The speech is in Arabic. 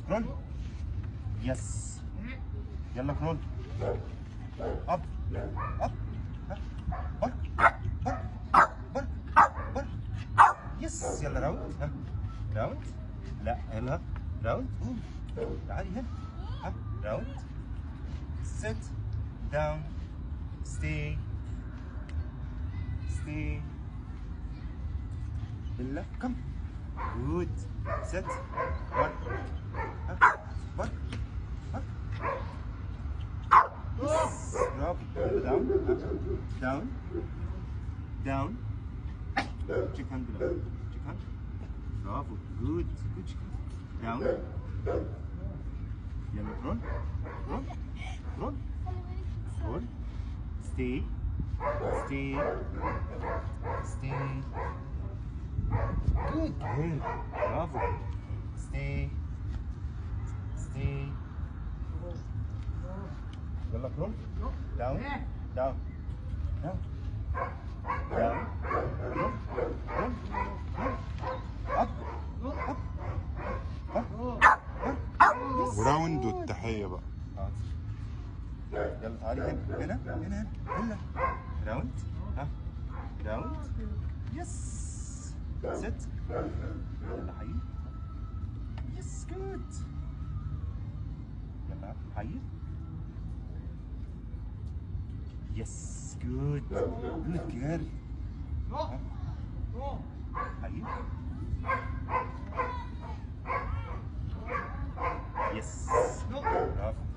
كرول. يس. يلا كرول. اب اب. برك برك برك برك. يس. يلا راوند. راوند. لا يلا راوند. تعالي هنا. راوند. sit down. stay. stay. يلا كم. good. sit. work. work. Yes. برافو. down. down. down. check hand below. check hand. برافو. good. good check hand. down. يلا رول. رول. رول. رول. stay. stay. stay. good girl. برافو. stay. stay. يلا كرول. داون. داون. داون. داون. كرول. كرول. اب. اب. وراوند والتحية بقى. يلا تعالي هنا هنا هنا هنا. راوند. راوند. يس. ست. يلا حي. يس جود. يلا حي. يس جود. جود جيرل. حي. يس. برافو.